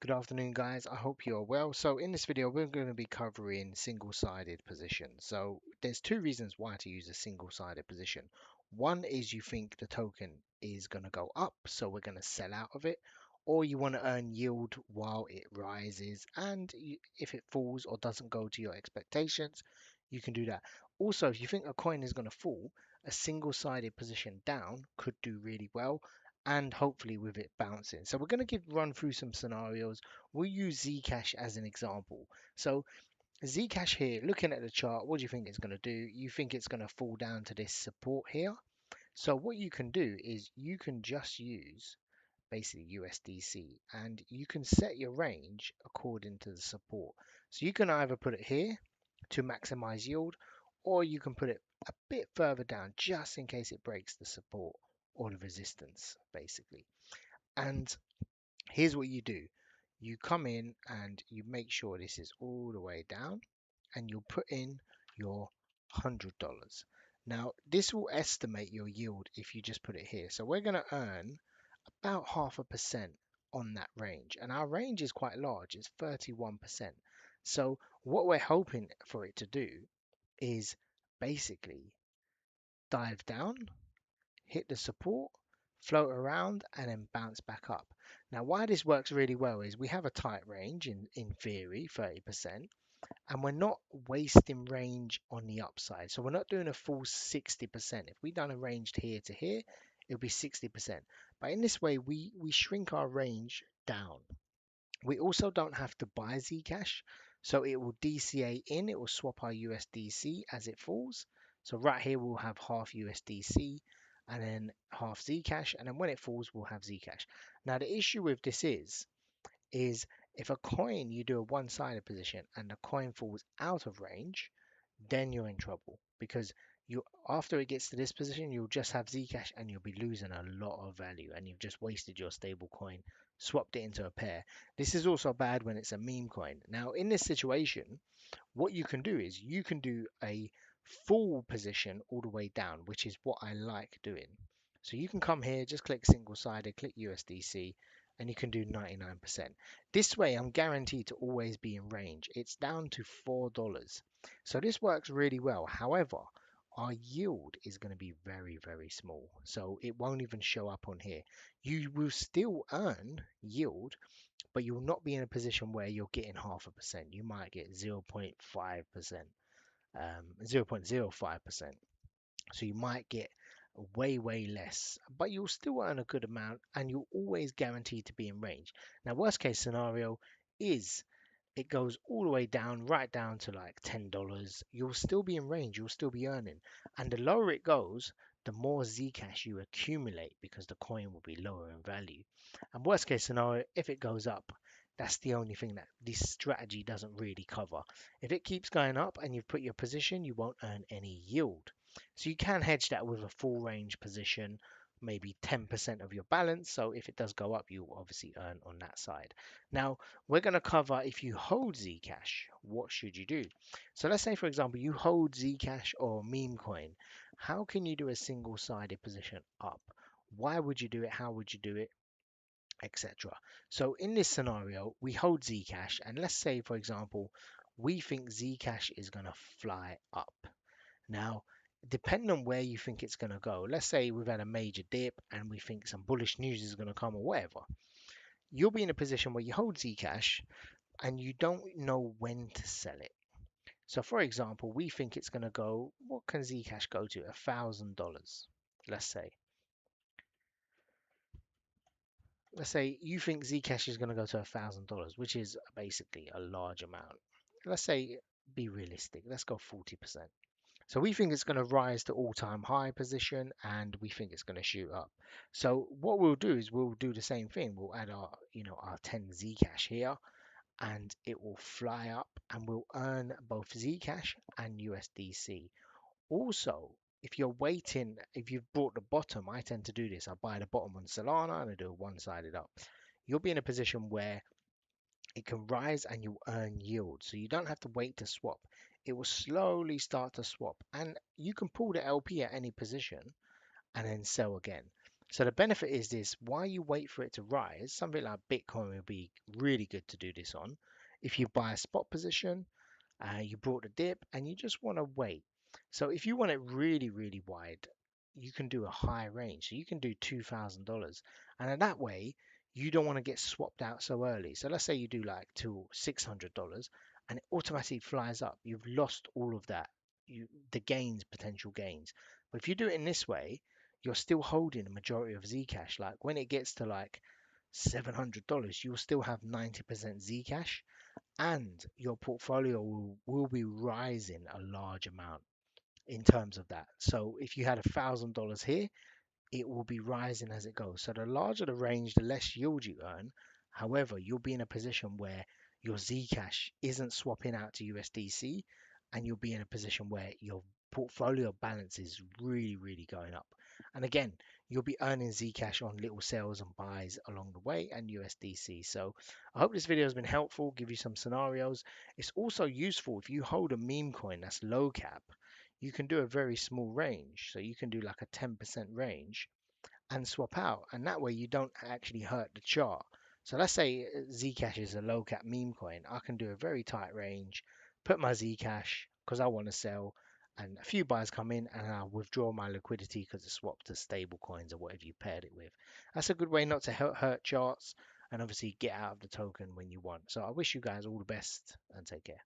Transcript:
Good afternoon, guys. I hope you're well. So in this video, we're going to be covering single-sided position. So there's two reasons why to use a single-sided position. One is you think the token is going to go up, so we're going to sell out of it, or you want to earn yield while it rises, and if it falls or doesn't go to your expectations, you can do that. Also, if you think a coin is going to fall, a single-sided position down could do really well and hopefully with it bouncing. So we're going to run through some scenarios. We'll use Zcash as an example. So Zcash here, looking at the chart, what do you think it's going to do? You think it's going to fall down to this support here. So what you can do is you can just use basically USDC and you can set your range according to the support. So you can either put it here to maximize yield, or you can put it a bit further down just in case it breaks the support or the resistance basically. And here's what you do. You come in and you make sure this is all the way down and you'll put in your $100. Now, this will estimate your yield if you just put it here. So we're going to earn about 0.5% on that range. And our range is quite large, it's 31%. So what we're hoping for it to do is basically dive down, hit the support, float around, and then bounce back up. Now, why this works really well is we have a tight range in theory, 30%, and we're not wasting range on the upside. So we're not doing a full 60%. If we done a range here to here, it would be 60%. But in this way, we shrink our range down. We also don't have to buy Zcash, so it will DCA in, it will swap our USDC as it falls. So right here we'll have half USDC and then half Zcash, and then when it falls we'll have Zcash. Now the issue with this is if a coin you do a one-sided position and the coin falls out of range, then you're in trouble because you after it gets to this position, you'll just have Zcash and you'll be losing a lot of value and you've just wasted your stable coin, swapped it into a pair. This is also bad when it's a meme coin. Now, in this situation, what you can do is you can do a full position all the way down, which is what I like doing. So you can come here, just click single sided, click USDC, and you can do 99%. This way, I'm guaranteed to always be in range. It's down to $4. So this works really well. However, our yield is going to be very, very small. So it won't even show up on here. You will still earn yield, but you'll not be in a position where you're getting 0.5%. You might get 0.5%, 0.05%. So you might get way, way less, but you'll still earn a good amount and you'll always guaranteed to be in range. Now, worst case scenario is it goes all the way down, right down to like $10, you'll still be in range, you'll still be earning. And the lower it goes, the more Zcash you accumulate because the coin will be lower in value. And worst case scenario, if it goes up, that's the only thing that this strategy doesn't really cover. If it keeps going up and you've put your position, you won't earn any yield. So you can hedge that with a full range position, maybe 10% of your balance. So if it does go up, you obviously earn on that side. Now, we're going to cover if you hold Zcash, what should you do? So let's say, for example, you hold Zcash or meme coin. How can you do a single-sided position up? Why would you do it? How would you do it? Etc. So in this scenario, we hold Zcash, and let's say, for example, we think Zcash is going to fly up. Now, depending on where you think it's going to go, let's say we've had a major dip and we think some bullish news is going to come or whatever, you'll be in a position where you hold Zcash and you don't know when to sell it. So, for example, we think it's going to go, what can Zcash go to? $1,000, let's say. Let's say you think Zcash is going to go to $1,000, which is basically a large amount. Let's say, be realistic, let's go 40%. So we think it's going to rise to all-time high position and we think it's going to shoot up. So what we'll do is we'll do the same thing. We'll add our 10 Zcash here and it will fly up and we'll earn both Zcash and USDC. Also, if you're waiting, if you've bought the bottom, I tend to do this. I buy the bottom on Solana and I do a one-sided up. You'll be in a position where it can rise and you'll earn yield. So you don't have to wait to swap. It will slowly start to swap. And you can pull the LP at any position and then sell again. So the benefit is this: while you wait for it to rise, something like Bitcoin will be really good to do this on. If you buy a spot position, you brought the dip and you just want to wait. So if you want it really, really wide, you can do a high range. So you can do $2,000. And in that way, you don't want to get swapped out so early. So let's say you do like to $600 and it automatically flies up. You've lost all of that, the gains, potential gains. But if you do it in this way, you're still holding a majority of Zcash. Like when it gets to like $700, you'll still have 90% Zcash and your portfolio will be rising a large amount in terms of that. So if you had $1,000 here, it will be rising as it goes. So the larger the range, the less yield you earn. However, you'll be in a position where your Zcash isn't swapping out to USDC, and you'll be in a position where your portfolio balance is really, really going up. And again, you'll be earning Zcash on little sales and buys along the way and USDC. So I hope this video has been helpful, give you some scenarios. It's also useful if you hold a meme coin that's low cap, you can do a very small range. So you can do like a 10% range and swap out. And that way you don't actually hurt the chart. So let's say Zcash is a low cap meme coin. I can do a very tight range, put my Zcash because I want to sell, and a few buys come in and I'll withdraw my liquidity because it's swapped to stable coins or whatever you paired it with. That's a good way not to hurt charts and obviously get out of the token when you want. So I wish you guys all the best and take care.